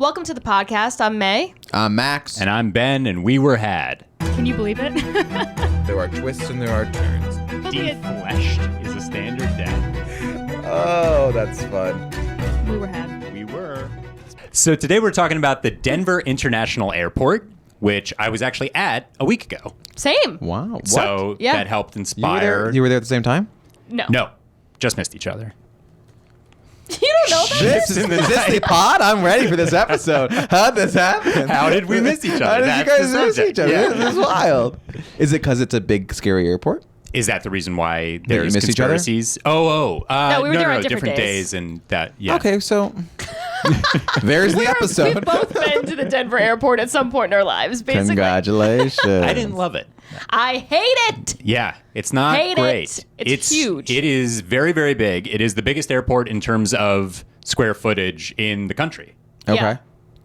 Welcome to the podcast. I'm Mae. I'm Max. And I'm Ben, and we were had. Can you believe it? There are twists and there are turns. Defleshed is a standard death. Oh, that's fun. We were had. We were. So today we're talking about the Denver International Airport, which I was actually at a week ago. Same. Wow. What? So Yeah. that helped You inspire. were there at the same time? No. No, just missed each other. You don't know that? This is this the pod? I'm ready for this episode. How'd this happen? How did we miss each other? How did That's you guys the miss subject. each other? Yeah. This is wild. Is it because it's a big, scary airport? Is that the reason why you there's missed each other? conspiracies? No, we were there on different days, and that. Yeah. Okay, so there's the episode. We've both been to the Denver airport at some point in our lives, basically. Congratulations. I didn't love it. I hate it. Yeah, it's not Hate great. it. It's huge. It is very, very big. It is the biggest airport in terms of square footage in the country. Okay. Yeah.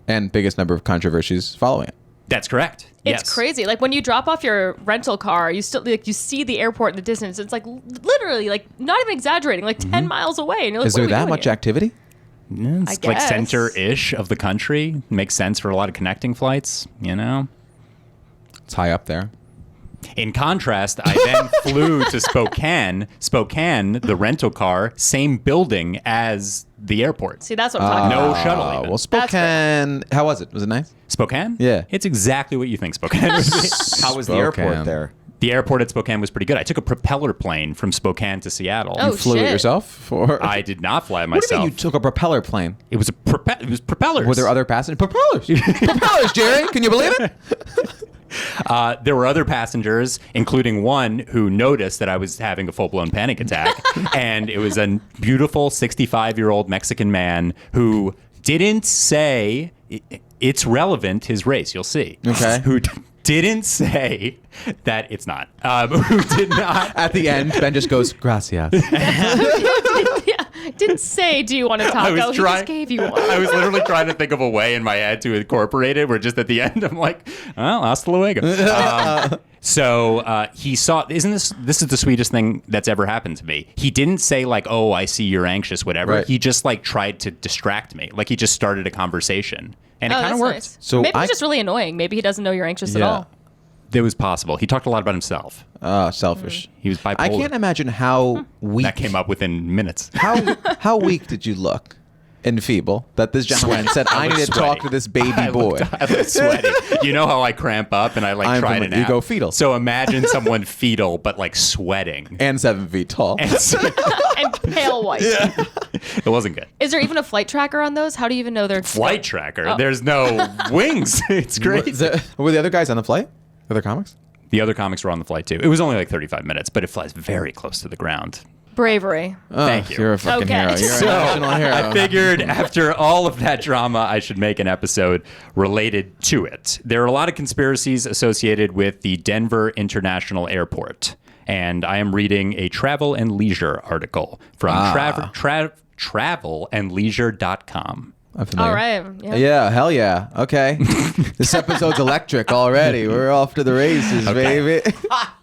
And biggest number of controversies following it. That's correct. It's Yes. crazy. Like when you drop off your rental car, you still you see the airport in the distance. It's like literally, like not even exaggerating, like 10 miles away. And you're like, Is what are there we that doing much here? activity? Yeah, it's I like guess. center-ish of the country. Makes sense for a lot of connecting flights, you know? It's high up there. In contrast, I then flew to Spokane. Spokane, the rental car, same building as the airport. See, that's what I'm talking No about. shuttle even. Well, Spokane. How was it? Was it nice? Spokane? Yeah. It's exactly what you think Spokane would be. How was the Spokane. airport there? The airport at Spokane was pretty good. I took a propeller plane from Spokane to Seattle. Oh, You flew shit. it yourself? Or? I did not fly it What do you myself. mean you took a propeller plane? It was propellers. Were there other passengers? Propellers! Propellers, Jerry! Can you believe it? There were other passengers, including one who noticed that I was having a full-blown panic attack. And it was a beautiful 65-year-old Mexican man who didn't say, it's relevant, his race, you'll see. Okay. Who didn't say that it's not. Who did not. At the end, Ben just goes, gracias. Yeah. Didn't say, do you want a taco? He just gave you one. I was literally trying to think of a way in my head to incorporate it where just at the end I'm like, well, hasta luego. So he saw, this is the sweetest thing that's ever happened to me. He didn't say like, oh, I see you're anxious, whatever. Right. He just like tried to distract me. Like he just started a conversation and it Oh, kind of that's worked. nice. So maybe I- he's just really annoying. Maybe he doesn't know you're anxious at Yeah. all. It was possible. He talked a lot about himself. Selfish. He was bipolar. I can't imagine how weak. That came up within minutes. How weak did you look and feeble that this gentleman said, I need to talk to this baby boy? I looked sweaty. You know how I cramp up and I like I'm try from to a- you nap? go fetal. So imagine someone fetal but like sweating. And 7 feet tall. And pale white. It wasn't good. Is there even a flight tracker on those? How do you even know they're Flight tracker. Oh. There's no wings. It's great. Were the other guys on the flight? The other comics? The other comics were on the flight too. It was only like 35 minutes, but it flies very close to the ground. bravery? Thank you. You're a fucking Okay. hero. You're So, a national hero. I figured after all of that drama, I should make an episode related to it. There are a lot of conspiracies associated with the Denver International Airport, and I am reading a travel and leisure article from travelandleisure.com. I'm familiar. All right. Yeah. Yeah, hell yeah. Okay. This episode's electric already. We're off to the races, baby.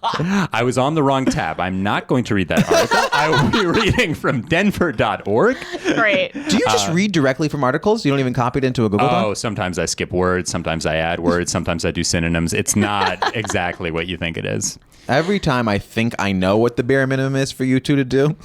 I was on the wrong tab. I'm not going to read that article. I will be reading from denver.org. Great. Do you just read directly from articles? You don't even copy it into a Google Doc? Oh, sometimes I skip words. Sometimes I add words. Sometimes I do synonyms. It's not exactly what you think it is. Every time I think I know what the bare minimum is for you two to do,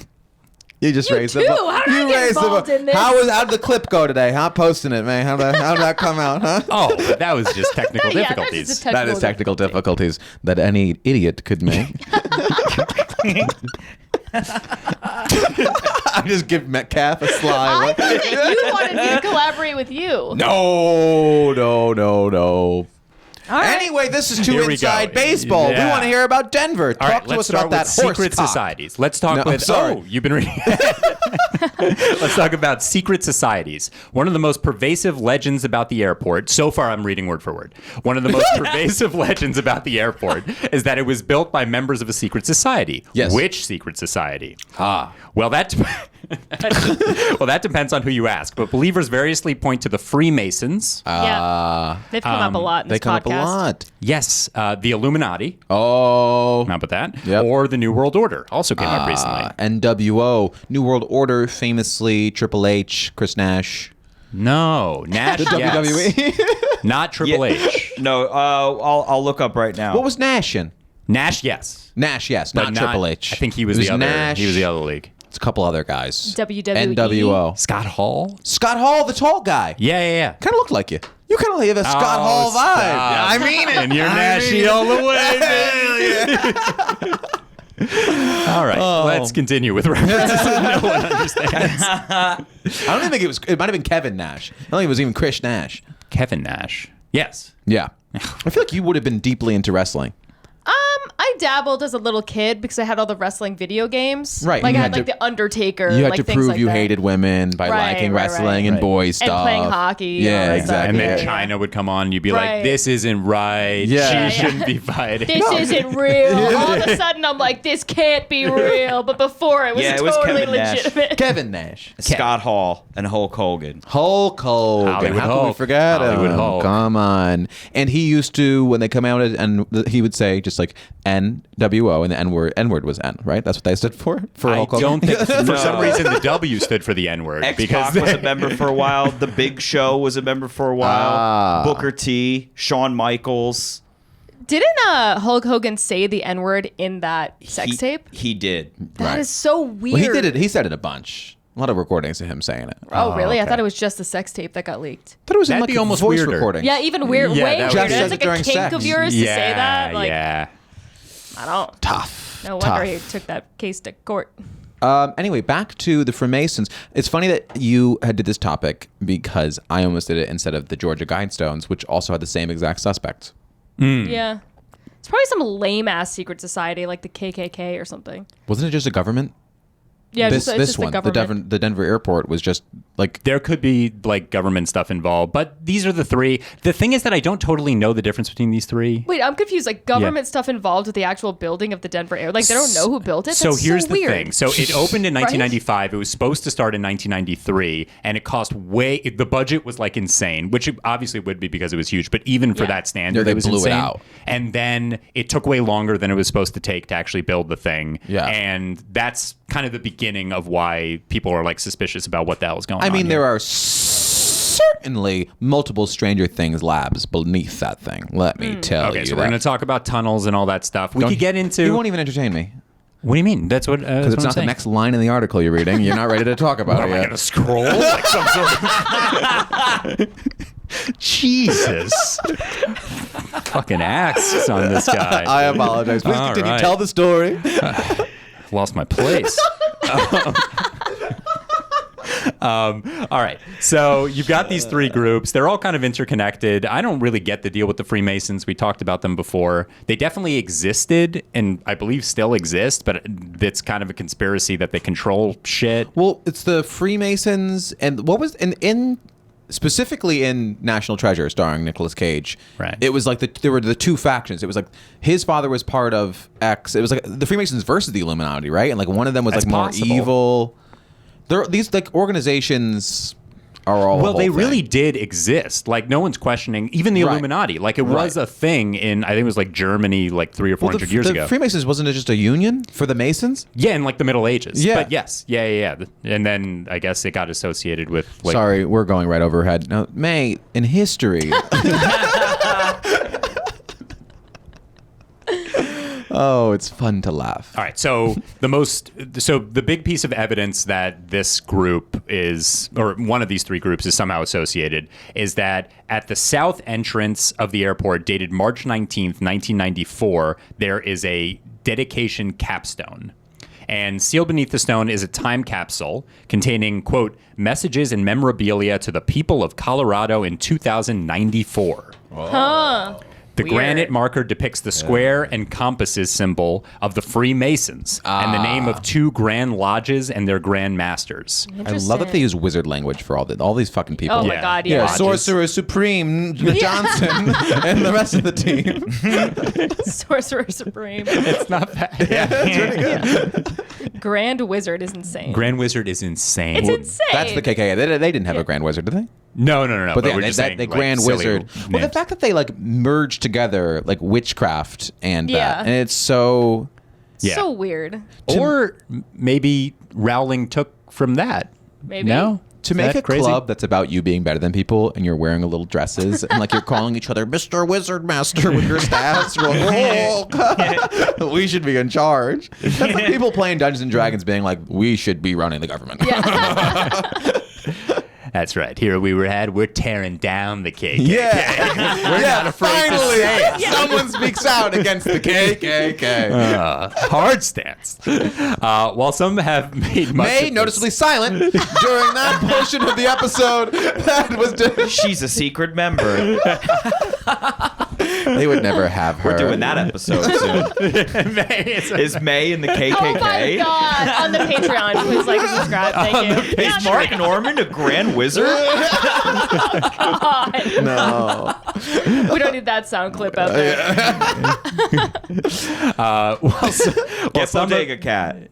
you just raise the too? bar. How did I get involved in this? How did the clip go today? How posting it, man? How did that come out, huh? Oh, but that was just technical Yeah, that's difficulties. just a That is technical difficulties that any idiot could make. I just give Metcalf a I slide. thought that you wanted me to collaborate with you. No. All right. Anyway, this is Two Here we Inside go. Baseball. Yeah. We want to hear about Denver. All Talk right, to let's us start about that with horse secret cock. societies. Let's talk No, with. sorry. Oh, you've been reading. Let's talk about secret societies. One of the most pervasive legends about the airport. So far, I'm reading word for word. One of the most pervasive legends about the airport is that it was built by members of a secret society. Yes. Which secret society? Well, that depends on who you ask. But believers variously point to the Freemasons. Yeah. They've come up a lot in They this come podcast. up a lot. Yes, the Illuminati. Oh. How about that? Yep. Or the New World Order also came up recently. NWO, New World Order, famously Triple H, Chris Nash. No, Nash. The yes. WWE. Not Triple H. No, I'll look up right now. What was Nash in? Nash, yes. Nash, yes, But not Triple H. I think he was It the other. Nash. He was the other league. It's a couple other guys. WWE. NWO. Scott Hall. Scott Hall, the tall guy. Yeah. Kind of looked like you. You kind of have a Scott Hall vibe. stop. I mean it. And you're Nashy all the way, man. All right, let's continue with references that no one understands. I don't even think it was. It might have been Kevin Nash. I don't think it was even Chris Nash. Kevin Nash. Yes. Yeah. I feel like you would have been deeply into wrestling. I dabbled as a little kid because I had all the wrestling video games. Right, Like you I had had like to- The Undertaker. You had like to things prove like you that. hated women by Right, liking right, wrestling and right. boy And stuff. playing hockey. Yeah, all that exactly. stuff. And then Yeah. China would come on and you'd be Right. like, this isn't right. Yeah. She shouldn't be fighting. This isn't real. All of a sudden, I'm like, this can't be real. But before, it was Yeah, it was totally Kevin Nash. legitimate. Kevin Nash. Scott Hall and Hulk Hogan. Hulk Hogan. Hollywood How can we Hulk. forget Hollywood him? Hulk. Come on. And he used to, when they come out, and he would say just like NWO, and the N-word was N, right? That's what they stood for I Hulk Hogan? don't think, for No. some reason, the W stood for the N-word. X-Pac was a member for a while. The Big Show was a member for a while. Ah. Booker T, Shawn Michaels. Didn't Hulk Hogan say the N word in that sex tape? He did. That is so weird. Well, he did it. He said it a bunch. A lot of recordings of him saying it. Oh, really? I okay. thought it was just the sex tape that got leaked. I thought it was in That'd like be almost voice weirder. recordings. Yeah, even weird. Yeah, way that would weirder. be- That's Just like says it a during kink sex. of yours to say that. Like, yeah. I don't. Tough. No wonder Tough. he took that case to court. Anyway, back to the Freemasons. It's funny that you had did this topic because I almost did it instead of the Georgia Guidestones, which also had the same exact suspects. Yeah. It's probably some lame ass secret society like the KKK or something. Wasn't it just a government? Yeah, this it's this just one, the government. the Denver airport was just like There could be like government stuff involved, but these are the three. The thing is that I don't totally know the difference between these three. Wait, I'm confused. Like government stuff involved with the actual building of the Denver air. Like they don't know who built it. So That's here's so the weird. thing. So it opened in Right? 1995. It was supposed to start in 1993, and it cost the budget was like insane, which it obviously would be because it was huge. But even for Yeah. that standard, Yeah, they it was blew it insane. out. And then it took way longer than it was supposed to take to actually build the thing. Yeah. And that's kind of the beginning of why people are like suspicious about what the hell is going on. I mean, here. there are certainly multiple Stranger Things labs beneath that thing. Let me tell Okay, you so that. we're going to talk about tunnels and all that stuff. We could get into. You won't even entertain me What do you mean? That's what. because it's not the next line in the article you're reading. You're not ready to talk about Am it I yet. going to scroll like some sort of? Jesus. Fucking axes on this guy. I apologize. Please All continue. right. Tell the story. Lost my place. All right. So you've got these three groups. They're all kind of interconnected. I don't really get the deal with the Freemasons. We talked about them before. They definitely existed and I believe still exist, but it's kind of a conspiracy that they control shit. Well, it's the Freemasons, and what was in specifically in National Treasure, starring Nicolas Cage. Right. It was like there were the two factions. It was like his father was part of X. It was like the Freemasons versus the Illuminati, right? And like one of them was That's like more possible. evil. These like organizations are all a Well, whole they thing. really did exist. Like no one's questioning even the Right. Illuminati. Like it was Right. a thing in I think it was like Germany like 300 or 400 years the ago. Freemasons wasn't it just a union for the Masons? Yeah, in like the Middle Ages. Yeah. But yes. Yeah. And then I guess it got associated with like Sorry, we're going right overhead. Now, May, in history. Oh, it's fun to laugh. All right. So the big piece of evidence that this group is, or one of these three groups is somehow associated, is that at the south entrance of the airport, dated March 19th, 1994, there is a dedication capstone. And sealed beneath the stone is a time capsule containing, quote, messages and memorabilia to the people of Colorado in 2094. The Weird. granite marker depicts the square and compasses symbol of the Freemasons and the name of two grand lodges and their grand masters. I love that they use wizard language for all these fucking people. Oh my Yeah. god, Yeah, yeah. Lodges. Sorcerer Supreme Johnson and the rest of the team. Sorcerer Supreme. It's not bad. Yeah. Grand Wizard is insane. Grand Wizard is insane. It's insane. That's the KKK. They didn't have a Grand Wizard, did they? No. But we're they, just that, saying, the like, Grand silly Wizard. Well, the names. fact that they like merged together like witchcraft and Yeah. that, and it's so. Yeah. So weird. Or maybe Rowling took from that. Maybe. No? To make that a crazy? club that's about you being better than people and you're wearing a little dresses and like you're calling each other Mr. Wizard Master with your staffs, you're like, oh, we should be in charge. That's like people playing Dungeons and Dragons being like, we should be running the government. That's right. Here we're tearing down the KKK. Yeah. We're not afraid to say it. Someone speaks out against the KKK. Hard stance. While some have made much Mae of noticeably silent during that portion of the episode. That was She's a secret member. They would never have her. We're doing that episode soon. this, Is Mae in the KKK? Oh my god! On the Patreon, please like and subscribe. Thank you. Is Mark Norman a grand wizard? God. No. We don't need that sound clip out there. Get Bodega Cat.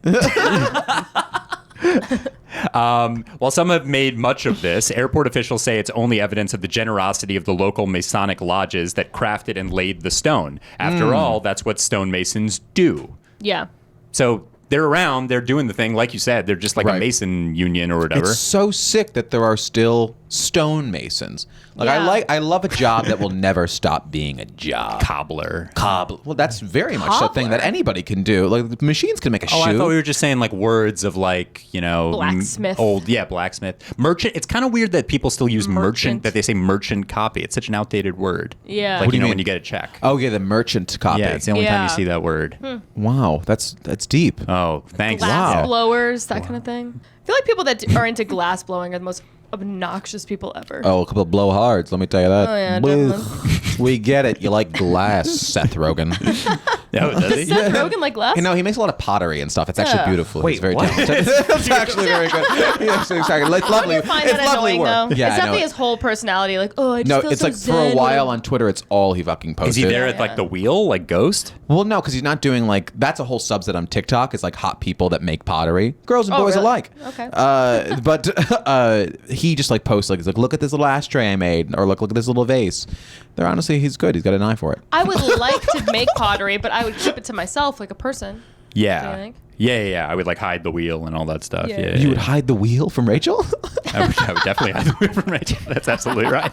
While some have made much of this, airport officials say it's only evidence of the generosity of the local Masonic lodges that crafted and laid the stone. After all, that's what stonemasons do. Yeah. So they're around, they're doing the thing, like you said, they're just like a Right. Mason union or whatever. It's so sick that there are still stonemasons. Like Yeah. I love a job that will never stop being a job. Cobbler. Well, that's very much the thing that anybody can do. Like machines can make a Oh, shoe. I thought we were just saying like words of like, you know, Blacksmith. Blacksmith. Merchant. It's kind of weird that people still use merchant, that they say merchant copy. It's such an outdated word. Yeah. Like, What do you you know, mean? when you get a check. Oh yeah, the merchant copy. Yeah, it's the only time Yeah. you see that word. Wow, that's deep. Oh, thanks. Glass Wow. blowers, that kind of thing. I feel like people that are into glass blowing are the most obnoxious people ever. Oh, a couple of blowhards. Let me tell you that. Oh, yeah, Bleh. We get it. You like glass, Seth Rogen. Oh, does Does he? Seth Rogen like glass? You know, he makes a lot of pottery and stuff. It's actually Yeah. beautiful. Wait, He's very what? talented. It's actually very good. Yes, exactly. It's lovely. I find It's that lovely annoying, work. though. Yeah, it's I know definitely it. his whole personality. Like, oh, I just No, feel it's so like for zen a while when- on Twitter, it's all he fucking posted. Is he there Yeah, at like yeah. the wheel, like Ghost? Well, no, because he's not doing like that's a whole subset on TikTok. It's like hot people that make pottery, girls and Oh, boys really? alike. Okay. But he just like posts like he's like, look at this little ashtray I made, or look at this little vase. They're honestly, he's good. He's got an eye for it. I would like to make pottery, but I would keep it to myself like a person. Yeah. Do you think? Yeah. I would like hide the wheel and all that stuff. Yeah. Yeah. You would hide the wheel from Rachel? I would definitely hide the wheel from Rachel. That's absolutely right.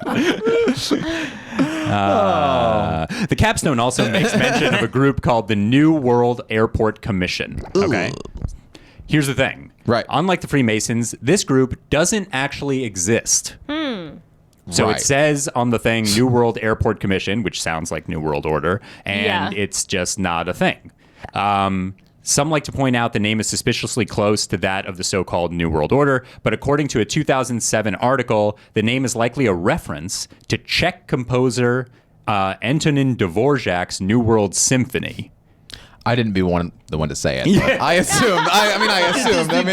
The capstone also makes mention of a group called the New World Airport Commission. Okay. Here's the thing. Right. Unlike the Freemasons, this group doesn't actually exist. So Right. it says on the thing New World Airport Commission, which sounds like New World Order, and Yeah. it's just not a thing. Some like to point out the name is suspiciously close to that of the so-called New World Order, but according to a 2007 article, the name is likely a reference to Czech composer Antonin Dvorak's New World Symphony. I didn't be the one to say it. But I assumed. I assumed. I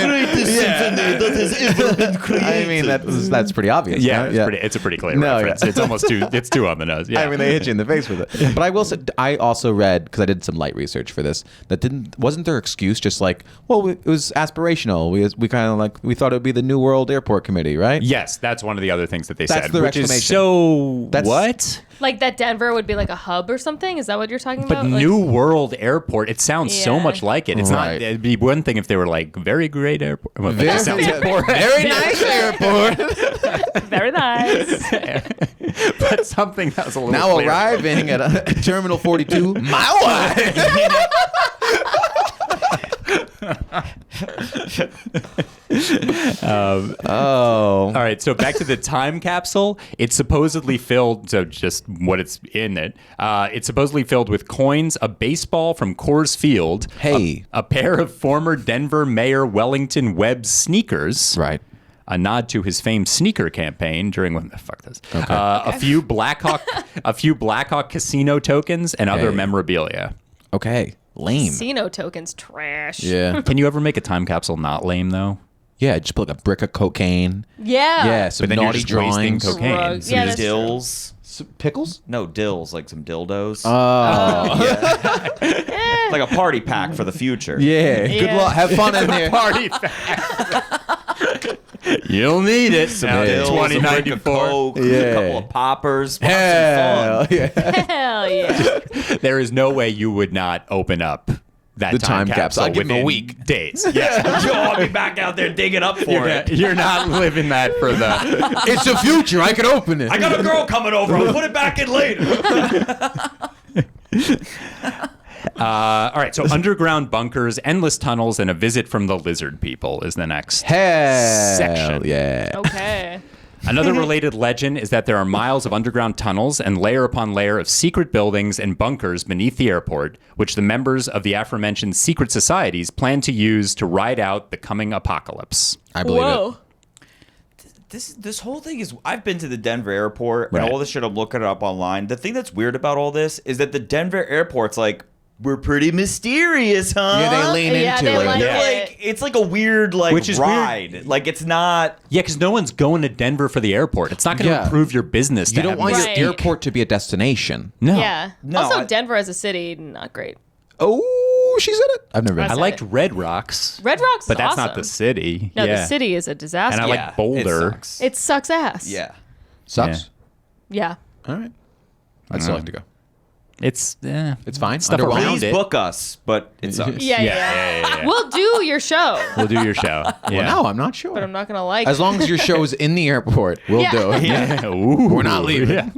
mean, that's pretty obvious. Yeah, right? it's a pretty clear No, reference. yeah. It's almost it's too on the nose. Yeah. I mean, they hit you in the face with it. But I will say, I also read, because I did some light research for this, that wasn't their excuse just like, well, it was aspirational. We kind of like, we thought it would be the New World Airport Committee, right? Yes, that's one of the other things that they That's said, their which is explanation. so That's- what? Like that Denver would be like a hub or something? Is that what you're talking But about? Like, New World Airport, it sounds so Yeah. much like it. It's Right. not. It'd be one thing if they were like very great airport. Well, that sounds Very nice airport. very nice. but something that was a little Now clearer. arriving at Terminal 42, my wife. All right, so back to the time capsule. It's supposedly filled. So just what it's in it. It's supposedly filled with coins, a baseball from Coors Field, Hey. a pair of former Denver Mayor Wellington Webb sneakers, Right. a nod to his famed sneaker campaign during when the fuck this. A few Blackhawk casino tokens and other Hey. memorabilia. Okay. Lame. Casino tokens trash. Yeah. Can you ever make a time capsule not lame though? Yeah, just put like a brick of cocaine. Yeah. Yeah, some But then you're naughty just wasting drawings. cocaine. Drugs. So Yeah, you that's just- true. Dills. Pickles? No, dills, like some dildos. Oh. Like a party pack for the future. Yeah. Good Yeah. luck. Have fun in there. Party fact. You'll need it. Some Now, dills, a brick of 2094. Coke, Yeah. a couple of poppers. Have Hell some fun. yeah. Hell yeah. There is no way you would not open up that The time capsule. I'll give him a within week. days. Yeah. Joe, I'll be back out there digging up for it. You're not living that for the. It's the future. I can open it. I got a girl coming over. I'll put it back in later. All right, so underground bunkers, endless tunnels, and a visit from the lizard people is the next Hell section. yeah. Okay. Another related legend is that there are miles of underground tunnels and layer upon layer of secret buildings and bunkers beneath the airport, which the members of the aforementioned secret societies plan to use to ride out the coming apocalypse. I believe Whoa. This whole thing is. I've been to the Denver airport and Right. all this shit. I'm looking it up online. The thing that's weird about all this is that the Denver airport's like, we're pretty mysterious, huh? it. Yeah, they lean Yeah, into they it. like They're it. like, it's like a weird like Which is ride. weird. Like it's not. Yeah, because no one's going to Denver for the airport. It's not going to Yeah. improve your business. You to don't have want Right. your airport to be a destination. No. Yeah. No, also, I- Denver as a city, not great. Oh, she's in it. I've never been. I liked Red Rocks. Red Rocks but is that's awesome. not the city. No, yeah. the city is a disaster. And I like Boulder. It sucks. It sucks ass. Yeah. Sucks. Yeah. All right. I'd still like to go. It's It's fine. Stuff Underwhelmed. around Please it. book us, but it sucks. Yeah. We'll do your show, We'll do your show. Yeah. Well, no, I'm not sure. but I'm not gonna like. As long as your show's in the airport, we'll Yeah. do it. Yeah. Ooh. We're not leaving.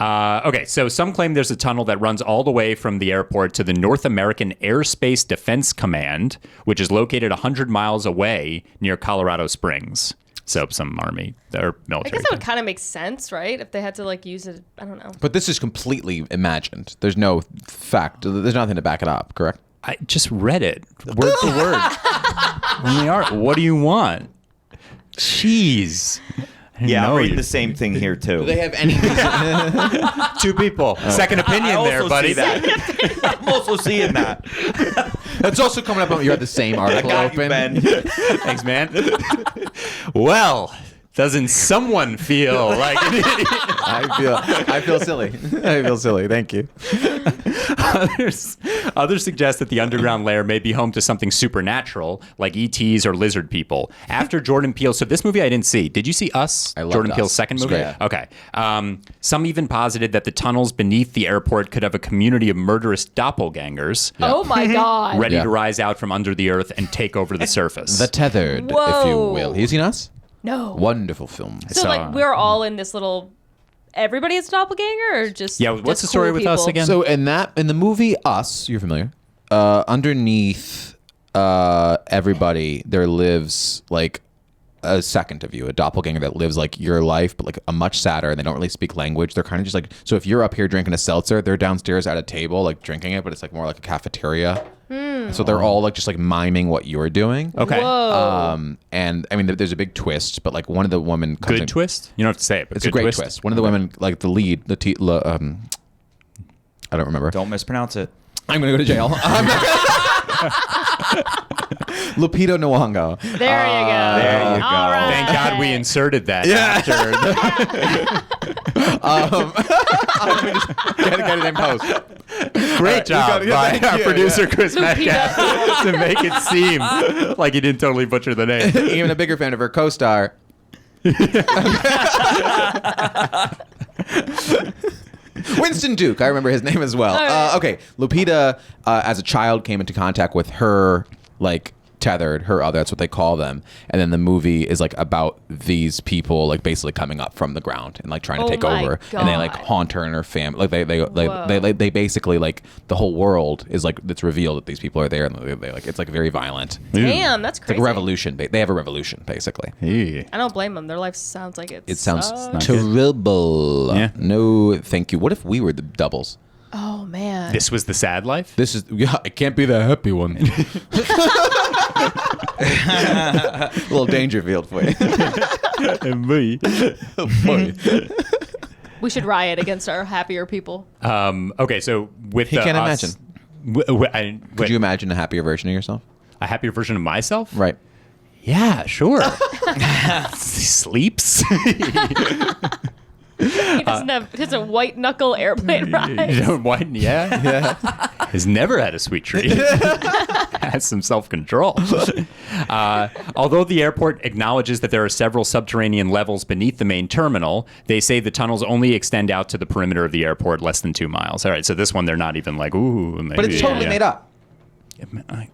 Okay, so some claim there's a tunnel that runs all the way from the airport to the North American Airspace Defense Command, which is located 100 miles away near Colorado Springs. So some army or I military. guess that would kind of make sense, right? If they had to like use it, I don't know. But this is completely imagined. There's no fact. There's nothing to back it up, correct? I just read it word for word. What do you want? Jeez. Yeah, I'm reading the same thing here too. Do they have any? Two people. Second opinion I there, also buddy. see that. I'm also seeing that. That's also coming up. You had the same article I got you, open. Ben. Thanks, man. Well, doesn't someone feel like an idiot? I feel silly. I feel silly. Thank you. Others suggest that the underground lair may be home to something supernatural, like ETs or lizard people. After Jordan Peele, so this movie I didn't see. Did you see Us? I loved Jordan Us. Peele's second It's movie? great. Okay. Some even posited that the tunnels beneath the airport could have a community of murderous doppelgangers Oh my god. ready Yeah. to rise out from under the earth and take over the surface. The Tethered, if you Whoa. will. Have you seen Us? No. Wonderful film. So saw- like we're all in this little. Everybody is a doppelganger, or just Yeah, what's just the story cool with us people? again? So in the movie Us, you're familiar. Underneath everybody, there lives like a second of you, a doppelganger that lives like your life, but like a much sadder, and they don't really speak language. They're kind of just like, so if you're up here drinking a seltzer, they're downstairs at a table like drinking it, but it's like more like a cafeteria. So they're all like just like miming what you're doing. Okay. Whoa. And I mean, there's a big twist, but like one of the women comes Good in, twist? You don't have to say it, but It's a good great twist. One of the women, like the lead, I don't remember. Don't mispronounce it. I'm gonna go to jail. Lupita Nyong'o. There you go. There you go. All right. Thank God we inserted that Get it in post. Great job by our producer Chris Lupita. Metcalf to make it seem like he didn't totally butcher the name. Even a bigger fan of her co-star. Winston Duke. I remember his name as well. right. Okay, Lupita, as a child, came into contact with her, like, tethered, her other, that's what they call them. And then the movie is, like, about these people, like, basically coming up from the ground and, like, trying to Oh take my over. And they, like, God. haunt her and her family. Like, Whoa. they basically, like, the whole world is, like, it's revealed that these people are there. And they like, it's, like, very violent. Damn, that's It's crazy. like a revolution. They have a revolution, basically. I don't blame them. Their life sounds like It sounds sucks. terrible. Yeah. No, thank you. What if we were the doubles? Oh man. This was the sad life? This is, yeah, it can't be the happy one. A little Dangerfield for you. We should riot against our happier people. Okay, so with He the can't Us- Could you imagine a happier version of yourself? a happier version of myself? Right. Yeah, sure. Sleeps. He doesn't white knuckle airplane ride. Yeah. Has never had a sweet treat. Has some self-control. Although the airport acknowledges that there are several subterranean levels beneath the main terminal, they say the tunnels only extend out to the perimeter of the airport, less than 2 miles. All right, so this one they're not even like, ooh. Maybe, But it's totally yeah. made up.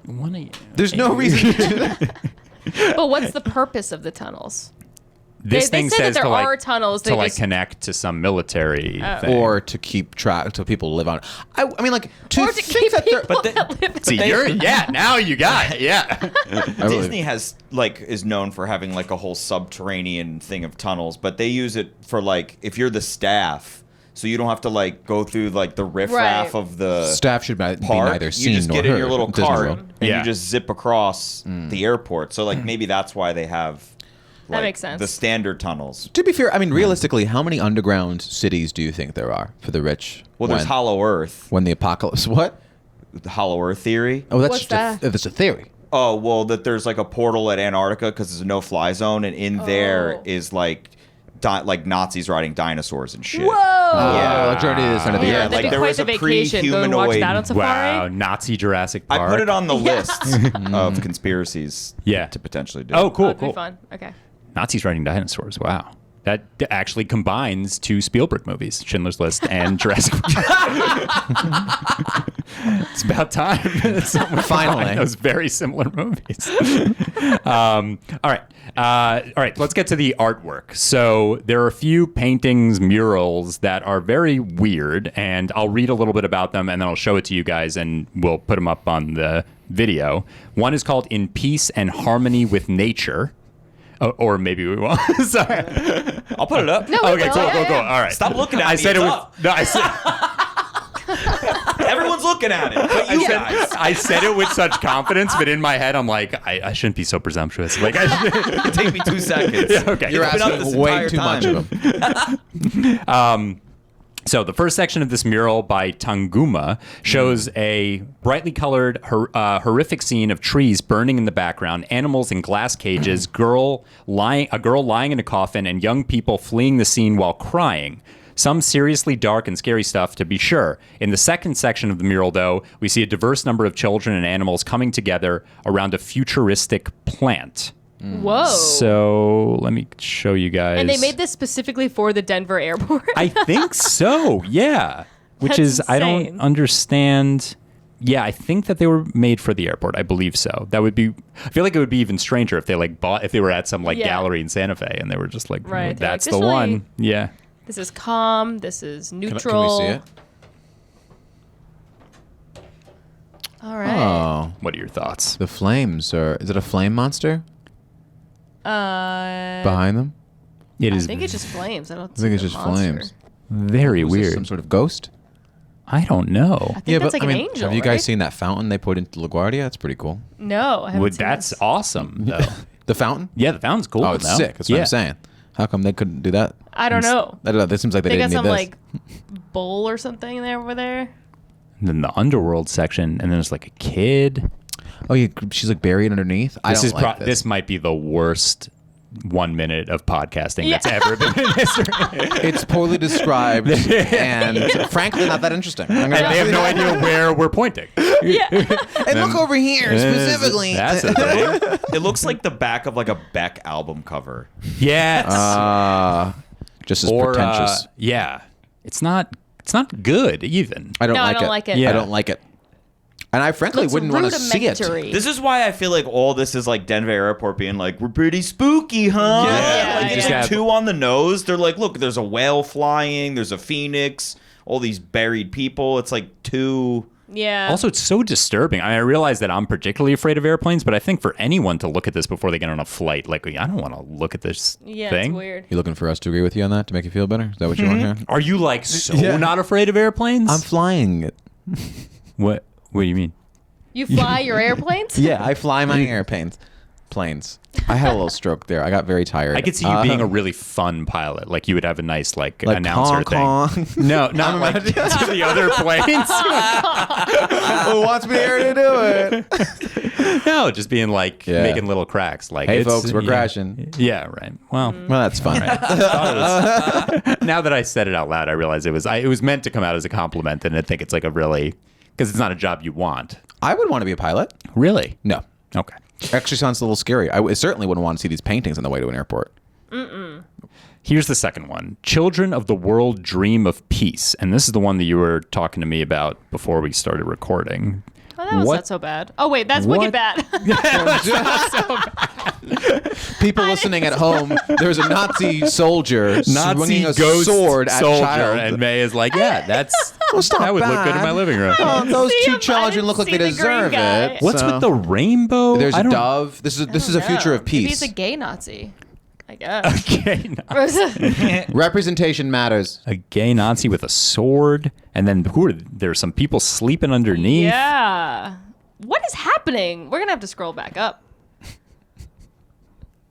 One of you. There's no reason to do that. But what's the purpose of the tunnels? This They thing say that says there to are tunnels, to they like just- connect to some military thing. Or to keep track, so people live on. I mean, like Or to think keep that they're- people but that live See, now you got it. Yeah. Disney has is known for having like a whole subterranean thing of tunnels, but they use it for like if you're the staff, so you don't have to like go through like the riffraff Right. of the staff should be park. neither You seen just nor get heard. in your little Disney cart World. and Yeah. you just zip across the airport. So like maybe that's why they have That like, makes sense. the standard tunnels. To be fair, I mean, realistically, how many underground cities do you think there are for the rich? Well, there's Hollow Earth, when the apocalypse. What? the Hollow Earth theory. Oh, that's What's just that? that's a theory. Oh, well, that there's like a portal at Antarctica because there's a no-fly zone, and in there Oh. is like like Nazis riding dinosaurs and shit. Whoa! Yeah, like already this end of the Yeah, year. that'd like be there quite was the a vacation. Go and watch pre-humanoid- that on Safari. Wow, Nazi Jurassic Park. I put it on the Yeah. list of conspiracies Yeah. to potentially do. Oh, cool, That'd be cool. fun. Okay. Nazis riding dinosaurs. Wow. That actually combines two Spielberg movies, Schindler's List and Jurassic Park. It's about time. Someone Finally. combined those very similar movies. All right. All right. Let's get to the artwork. So there are a few paintings, murals that are very weird, and I'll read a little bit about them, and then I'll show it to you guys, and we'll put them up on the video. One is called "In Peace and Harmony with Nature." Or maybe we won't. Sorry. I'll put it up. No, we Okay, will. cool, Yeah, cool, yeah. cool. All right. Stop looking at I me. said It's it was. up. No, I said. Everyone's looking at it. But you guys. I said it with such confidence, but in my head, I'm like, I shouldn't be so presumptuous. Like, I It take me 2 seconds. okay. You're It's been up asking this way entire too much time. of them. So the first section of this mural by Tanguma shows a brightly colored, horrific scene of trees burning in the background, animals in glass cages, a girl lying in a coffin, and young people fleeing the scene while crying. Some seriously dark and scary stuff, to be sure. In the second section of the mural, though, we see a diverse number of children and animals coming together around a futuristic plant. Whoa. So let me show you guys. And they made this specifically for the Denver airport. I think so, yeah. Which That's is, I don't insane. understand. Yeah, I think that they were made for the airport. I believe so. That would be, I feel like it would be even stranger if they if they were at some like Yeah. gallery in Santa Fe and they were just like, Right, they're that's like, the this one. really- Yeah. This is calm. This is Can we neutral. see it? All right. Oh, What are your thoughts? the flames are. Is it a flame monster behind them? It I is think it's just flames. I don't I think it's see just the monster. flames. very Was this weird. some sort of ghost? I don't know. I think that's like an angel. have you guys right? seen that fountain they put into LaGuardia? That's pretty cool. No, I haven't seen That's this. awesome, though. The fountain? Yeah, the fountain's cool. Oh, it's no? sick. That's what Yeah. I'm saying. How come they couldn't do that? I don't know. I don't know. This seems like they, They got didn't some need this. like bowl or something there over there. And then the underworld section, and then there's like a kid. Oh, yeah, she's like buried underneath. I This don't is like this. this might be the worst 1 minute of podcasting Yeah. that's ever been in history. It's poorly described and frankly not that interesting. I'm gonna And they have no idea where we're pointing. Yeah. And look over here specifically. That's the thing. It looks like the back of like a Beck album cover. Yes. Just as or pretentious. yeah, it's not good even. I don't No, I like don't it. like it. Yeah. I don't like it. And I frankly Looks wouldn't want to see it. rudimentary. This is why I feel like all this is like Denver Airport being like, we're pretty spooky, huh? Yeah, Like it's yeah. like too on the nose. They're like, look, there's a whale flying, there's a phoenix, all these buried people. It's like too. Yeah. Also, it's so disturbing. I realize that I'm particularly afraid of airplanes, but I think for anyone to look at this before they get on a flight, like, I don't want to look at this yeah, thing. it's weird. You looking for us to agree with you on that to make you feel better? Is that what you want here? Are you like so Yeah. not afraid of airplanes? I'm flying it. What do you mean? You fly your airplanes? Yeah, I fly my airplanes. Planes. I had a little stroke there. I got very tired. I could see you being a really fun pilot. Like you would have a nice like announcer honk, thing. honk. No, not like to the other planes. Who wants me here to do it? No, just being like Yeah. making little cracks. Like, Hey, it's- folks, we're yeah. crashing. Yeah, right. Well, Well, that's fun. now that I said it out loud, I realize it was meant to come out as a compliment, and I think it's like a really because it's not a job you want. I would want to be a pilot. Really? No. Okay. Actually sounds a little scary. I certainly wouldn't want to see these paintings on the way to an airport. Here's the second one. Children of the world dream of peace. And this is the one that you were talking to me about before we started recording. Oh, that was What? not so bad. Oh, wait, that's What? wicked bad. People listening at home, there's a Nazi soldier swinging a ghost sword at soldier, child. and May is like, yeah, that's it's not that would look good in bad. my living room. Oh, those See two him, I children didn't look like see they the green deserve guy. it. What's so. with the rainbow? There's I a don't- dove. This is a future of Maybe peace. he's a gay Nazi. I guess. Okay, no. Representation matters. A gay Nazi with a sword, and then there's some people sleeping underneath. Yeah. What is happening? We're gonna have to scroll back up.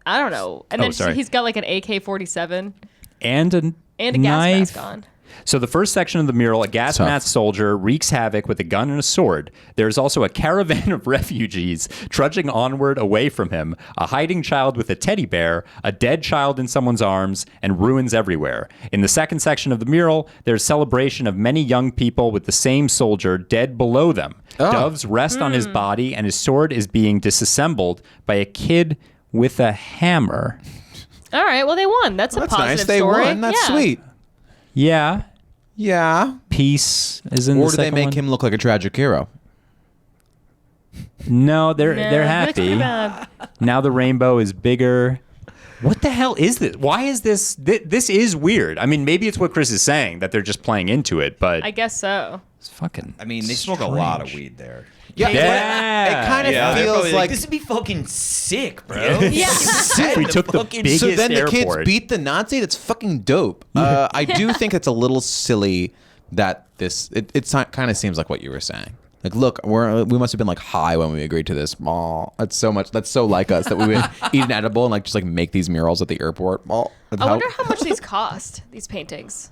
I don't know. And Oh, then sorry. he's got like an AK-47 And a and a knife. gas mask on. So the first section of the mural, a gas Tough. masked soldier wreaks havoc with a gun and a sword. There's also a caravan of refugees trudging onward away from him, a hiding child with a teddy bear, a dead child in someone's arms, and ruins everywhere. In the second section of the mural, there's celebration of many young people with the same soldier dead below them. Doves rest on his body, and his sword is being disassembled by a kid with a hammer. All right. Well, they won. That's a That's positive nice. They story. won. That's Yeah. sweet. Yeah, Yeah. peace is in Or the do they second make one. him look like a tragic hero? No, they're Nah, they're looks pretty happy. bad. Now the rainbow is bigger. What the hell is this? Why is this? This is weird. I mean, maybe it's what Chris is saying, that they're just playing into it, but I guess so. it's fucking. I mean, they smoke a lot of strange. weed there. Yeah. Yeah. It kind of Yeah, they're feels probably like. this would be fucking sick, bro. Yeah. We took the biggest So then the kids airport. beat the Nazi. That's fucking dope. I do think it's a little silly that it kind of seems like what you were saying. Like, look, we must have been like high when we agreed to this. Oh, that's so much. That's so like us that we would eat an edible and like just like make these murals at the airport. Oh, I wonder how much these cost, these paintings.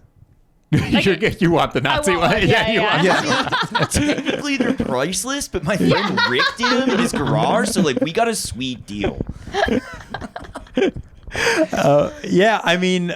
You want the Nazi want one? one, yeah, you yeah. want. Technically, they're priceless, but my friend Rick did them in his garage, so like we got a sweet deal. Yeah, I mean,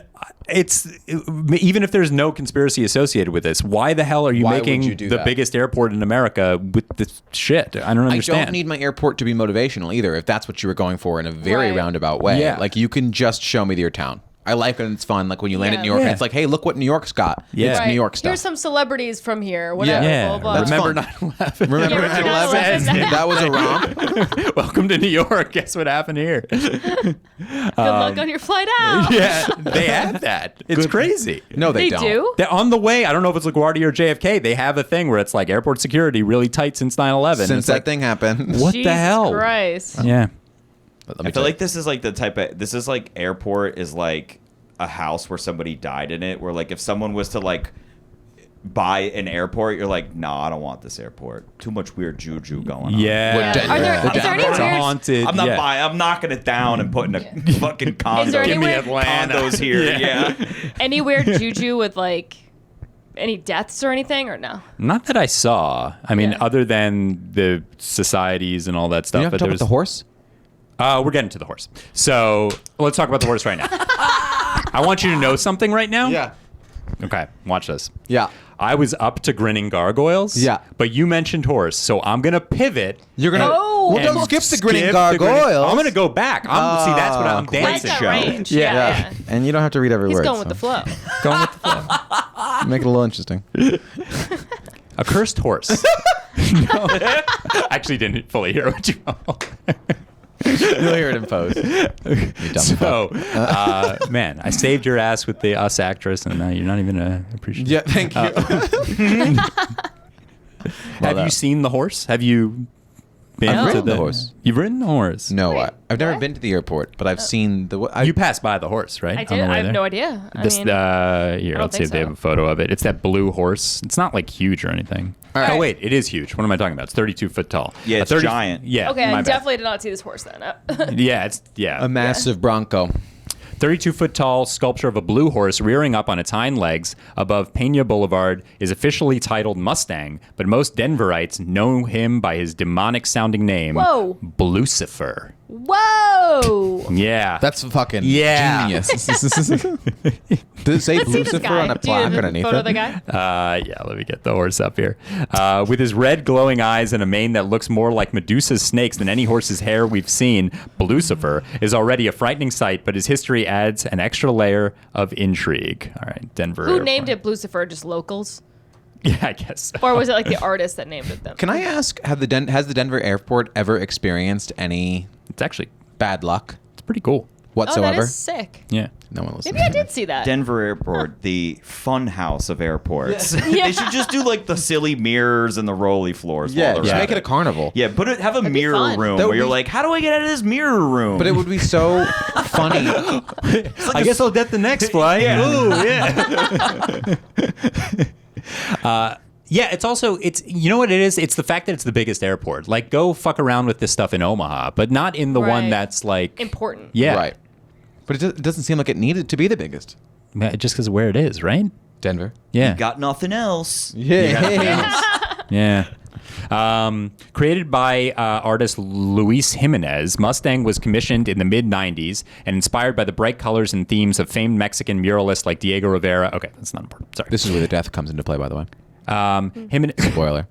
even if there's no conspiracy associated with this, why the hell are you Why would making you do the that? biggest airport in America with this shit? I don't I understand. don't need my airport to be motivational either. If that's what you were going for in a very Right. roundabout way, Yeah. like you can just show me your town. I like when it's fun. Like when you land Yeah. in New York, Yeah. and it's like, hey, look what New York's got. Yeah. It's Right. New York stuff. Here's some celebrities from here. Whatever. yeah, Blah, blah. That's remember fun. 9/11? Remember Yeah, 9/11? 9/11. That was a romp. Welcome to New York. Guess what happened here? Good luck on your flight out. Yeah, they have that. It's crazy. No, they, They don't. do? They're on the way. I don't know if it's LaGuardia or JFK. They have a thing where it's like airport security really tight since 9/11. Since It's that like, thing happened. What Jesus the hell? Christ. Yeah. Let I me feel tell you. like this is like the type of airport is like a house where somebody died in it. Where like if someone was to like buy an airport, you're like, nah, I don't want this airport. Too much weird juju going on. Yeah. What den- Are there, The is there any It's a weird, haunted. I'm not yeah. buying. I'm knocking it down and putting a fucking condo. Is there any Give me weird- Atlanta. condos here. Yeah. Yeah. any weird juju with like any deaths or anything or no? Not that I saw. I mean, Yeah. other than the societies and all that You stuff. have to But talk about there's the horse? We're getting to the horse. So let's talk about the horse right now. I want you to know something right now. Okay, watch this. Yeah. I was up to grinning gargoyles. Yeah. But you mentioned horse, so I'm gonna pivot. You're going to. Oh. Well, don't and skip the grinning skip gargoyles. I'm gonna go back. See, that's what I'm great That's dancing. got show. range. Yeah. Yeah. And you don't have to read every He's word. going with the flow. Going with the flow. Make it a little interesting. A cursed horse. No. Actually, didn't fully hear what you. You'll hear it in post. You dumb So, fuck. man, I saved your ass with the Us actress, and you're not even appreciative. Yeah, thank you. Have you seen the horse? Have you been I've to ridden the horse. You've ridden the horse. No, I've never What? been to the airport, but I've seen the. You passed by the horse, right? I on did. the way I have there? no idea. I This, mean, here, don't let's see think if they so. have a photo of it. It's that blue horse. It's not like huge or anything. All right. Oh wait, it is huge. What am I talking about? It's 32 foot tall. Yeah, A it's giant. Yeah. okay, my I bad. definitely did not see this horse then. Yeah, it's a massive bronco. 32 foot tall sculpture of a blue horse rearing up on its hind legs above Pena Boulevard is officially titled Mustang, but most Denverites know him by his demonic sounding name, Whoa. Blucifer. Whoa! Yeah. That's fucking Yeah. genius. Does it say Let's see this Lucifer guy. on a Do you have plaque a underneath photo it? of the guy? Yeah, let me get the horse up here. With his red glowing eyes and a mane that looks more like Medusa's snakes than any horse's hair we've seen, Blucifer is already a frightening sight, but his history adds an extra layer of intrigue. All right, Denver. Who Airport. named it Blucifer? Just locals? Yeah, I guess so. Or was it like the artist that named it them? Can I ask, has the Denver airport ever experienced any It's actually, bad luck it's pretty cool. Oh, whatsoever? that is sick. Yeah. No one listens. Maybe I did see that. Denver Airport, the fun house of airports. They should just do like the silly mirrors and the rolly floors. Yeah, while just they're make at it a carnival. Yeah, have a be mirror fun. room That would where you're be- like, how do I get out of this mirror room? But it would be so funny. I guess I'll get the next flight. Yeah. Ooh, yeah. Yeah, it's you know what it is? It's the fact that it's the biggest airport. Like, go fuck around with this stuff in Omaha, but not in the one Right. that's like Important. Yeah, Right. But it doesn't seem like it needed to be the biggest. just because of where it is, right? Denver. Yeah, got nothing else. Yeah. yeah. Created by artist Luis Jimenez, Mustang was commissioned in the mid-'90s and inspired by the bright colors and themes of famed Mexican muralists like Diego Rivera. Okay, that's not important. Sorry. This is where the death comes into play, by the way. Jimenez. Spoiler.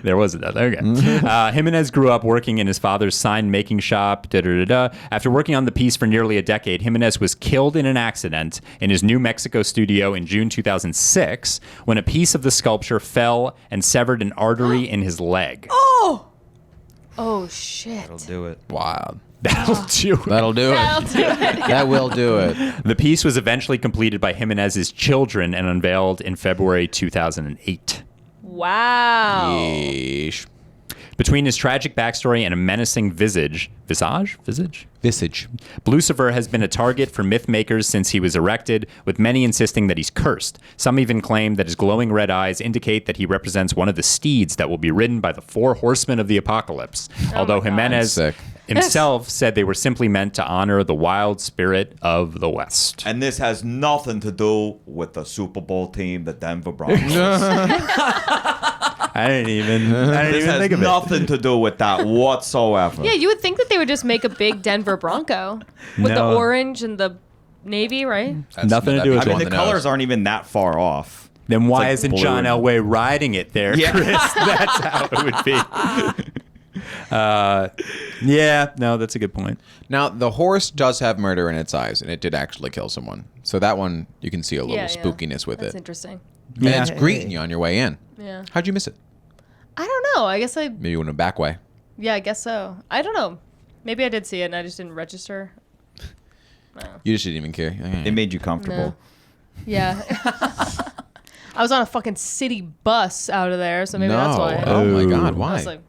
There was a death. Okay. Jimenez grew up working in his father's sign making shop. After working on the piece for nearly a decade, Jimenez was killed in an accident in his New Mexico studio in June 2006 when a piece of the sculpture fell and severed an artery in his leg. Oh shit. That'll do it. Wild. That'll do it. That'll do That'll it. do it. That will do it. The piece was eventually completed by Jimenez's children and unveiled in February 2008. Wow. Yeesh. Between his tragic backstory and a menacing visage, Visage. Lucifer has been a target for myth makers since he was erected, with many insisting that he's cursed. Some even claim that his glowing red eyes indicate that he represents one of the steeds that will be ridden by the 4 horsemen of the apocalypse. Although my God. Jimenez Sick. himself said they were simply meant to honor the wild spirit of the West. And this has nothing to do with the Super Bowl team, the Denver Broncos. I didn't even This has think of it. nothing to do with that whatsoever. Yeah, you would think that they would just make a big Denver Bronco with No. the orange and the navy, right? Nothing to do with I mean, on the the colors nose. aren't even that far off. Then why like isn't blue John and- Elway riding it there, Yeah. Chris? That's how it would be. Yeah, no, that's a good point. Now, the horse does have murder in its eyes, and it did actually kill someone. So that one, you can see a little spookiness with That's it. interesting. And it's greeting you on your way in. Yeah. How'd you miss it? I don't know. I guess Maybe you went a back way. yeah, I guess so. I don't know. Maybe I did see it and I just didn't register. You just didn't even care. It made you comfortable. Yeah. I was on a fucking city bus out of there, so maybe that's why. Oh my God, I why? was like,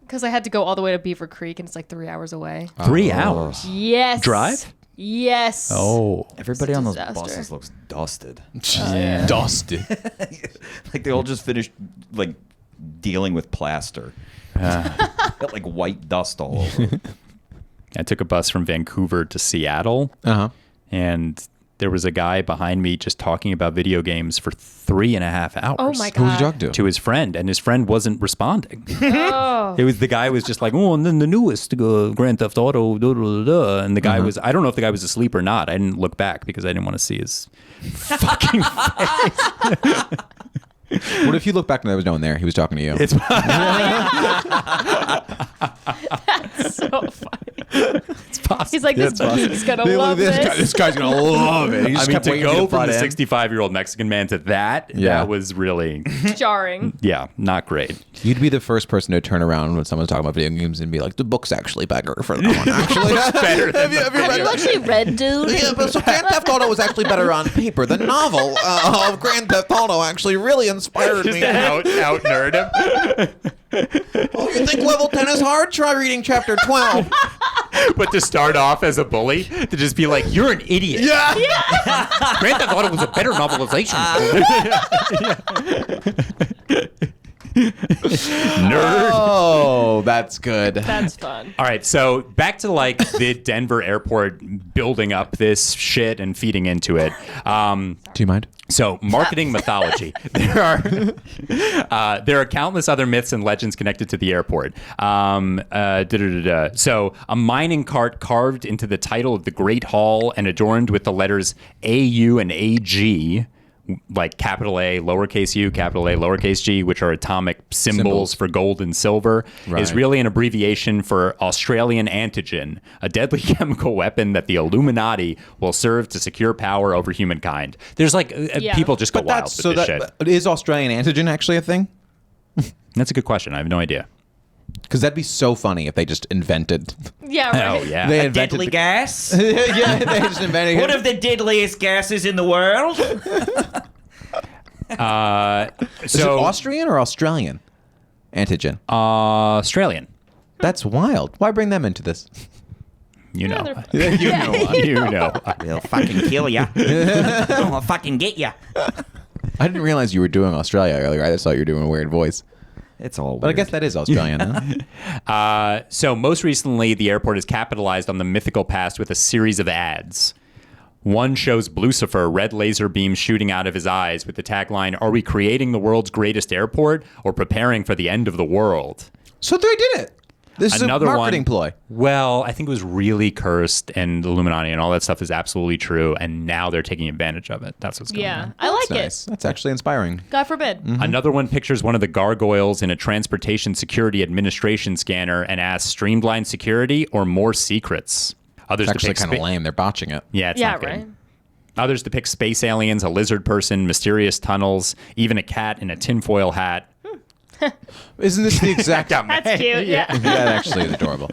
because I had to go all the way to Beaver Creek and it's like 3 hours away. 3 hours. Yes. Drive? Yes. Oh. Everybody It's a on those disaster. buses looks dusted. Yeah. Dusted. Like they all just finished like dealing with plaster. Got like white dust all over. I took a bus from Vancouver to Seattle, Uh-huh. and there was a guy behind me just talking about video games for 3.5 hours. Oh my Who was God. you talking to? To his friend, and his friend wasn't responding. Oh. It was the guy was just like, oh, and then the newest Grand Theft Auto, and the guy was, I don't know if the guy was asleep or not. I didn't look back because I didn't want to see his fucking face. What if you look back and there was no one there? He was talking to you. It's So funny. possible. He's like, this geek's gonna Look, love this. This guy's gonna love it. He just I mean, kept to waiting for you go to from butt the in. 65-year-old Mexican man to that, Yeah. that was really, Jarring. yeah, not great. You'd be the first person to turn around when someone's talking about video games and be like, "The book's actually better for that one." Actually, better than have you read Have you actually read, dude? Yeah, but so Grand Theft Auto was actually better on paper. The novel of Grand Theft Auto actually really inspired Just me. to out nerd him. Oh, you think level 10 is hard? Try reading chapter 12. But to start off as a bully, to just be like, you're an idiot. Yeah. Grand Theft Auto was a better novelization. Nerd. Oh, that's good. That's fun. All right, so back to like the Denver airport building up this shit and feeding into it. Do you mind? So, marketing mythology. There are countless other myths and legends connected to the airport. So, a mining cart carved into the title of the Great Hall and adorned with the letters AU and AG like capital A, lowercase u, capital A, lowercase g, which are atomic symbols for gold and silver, Right. is really an abbreviation for Australian antigen, a deadly chemical weapon that the Illuminati will serve to secure power over humankind. There's like people just go But wild that's with so this that shit. is Australian antigen actually a thing? That's a good question. I have no idea. Because that'd be so funny if they just invented. Yeah, right. Oh yeah. They A invented deadly the- gas? Yeah, they just invented. One of the deadliest gases in the world? Is it So Austrian or Australian antigen? Australian. That's wild. Why bring them into this? You know. they're- You know why. You know. They'll fucking kill ya. I'll fucking get ya. I didn't realize you were doing Australia earlier. I just thought you were doing a weird voice. It's all weird. But I guess that is Australian, huh? So most recently, the airport has capitalized on the mythical past with a series of ads. One shows Lucifer, red laser beams shooting out of his eyes with the tagline, "Are we creating the world's greatest airport or preparing for the end of the world?" So they did it. This is a marketing ploy. Well, I think it was really cursed, and the Illuminati and all that stuff is absolutely true, and now they're taking advantage of it. That's what's going Yeah, on. I like That's nice. it. That's actually inspiring. God forbid. Another one pictures one of the gargoyles in a Transportation Security Administration scanner and asks, "Streamlined security or more secrets?" Others It's actually depict kind of lame. They're botching it. Yeah, it's Yeah, not good. right. Others depict space aliens, a lizard person, mysterious tunnels, even a cat in a tinfoil hat. Isn't this the exact? That's cute. Yeah. That actually is adorable.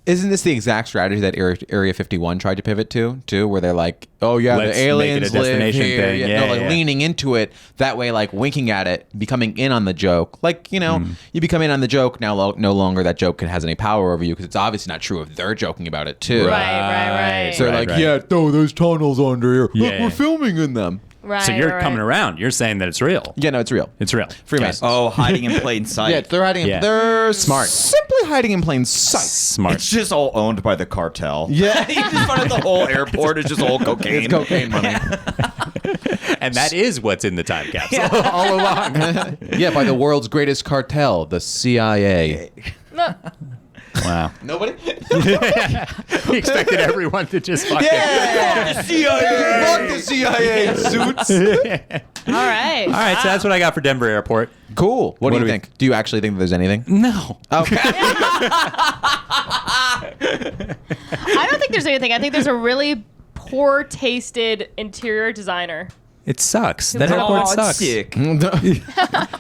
Isn't this the exact strategy that Area 51 tried to pivot to, too? Where they're like, oh, yeah, Let's the make it a aliens live destination here. thing. Yeah, Yeah, no, like yeah. leaning into it. That way, like winking at it, becoming in on the joke. Like, you know, you become in on the joke. Now, no longer that joke has any power over you because it's obviously not true if they're joking about it, too. Right. So they're Right, like, right. yeah, no, there's tunnels under here. Yeah, Look, we're yeah. filming in them. Right. So you're right. coming around. You're saying that it's real. Yeah, no, it's real. It's real. Freemasons. Oh, hiding in plain sight. Yeah, they're hiding. Yeah. They're smart. Simply hiding in plain sight. Smart. It's just all owned by the cartel. Yeah. You just find out the whole airport is just all cocaine. It's cocaine money. And that is what's in the time capsule. all along. Yeah, by the world's greatest cartel, the CIA. No. Wow. Nobody? He expected everyone to just fucking... Yeah! The CIA! Fuck the CIA suits! All right. All right, so that's what I got for Denver Airport. Cool. What do do you we- think? Do you actually think that there's anything? No. Okay. I don't think there's anything. I think there's a really poor tasted interior designer. It sucks. That Oh, airport it's sucks. Sick.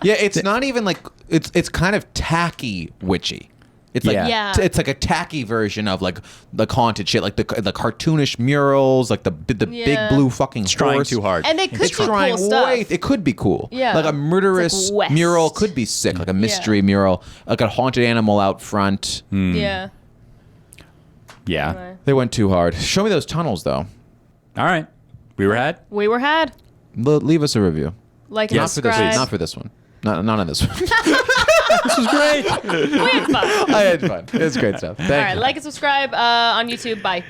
Yeah, it's not even like it's kind of tacky witchy. It's like Yeah. it's like a tacky version of like the haunted shit, like the cartoonish murals, like the Yeah. big blue fucking Trying horse. too hard. And they could It's be trying cool stuff. way. It could be cool. Yeah. Like a murderous It's like West. mural could be sick, like a mystery mural, like a haunted animal out front. Yeah. Yeah. Anyway. They went too hard. Show me those tunnels, though. All right. We were had. We were had. Leave us a review. Like and Not for this. subscribe. Not for this one. Not on this one. This was great. We had fun. I had fun. It's great stuff. Thank All right. you. Like and subscribe on YouTube. Bye.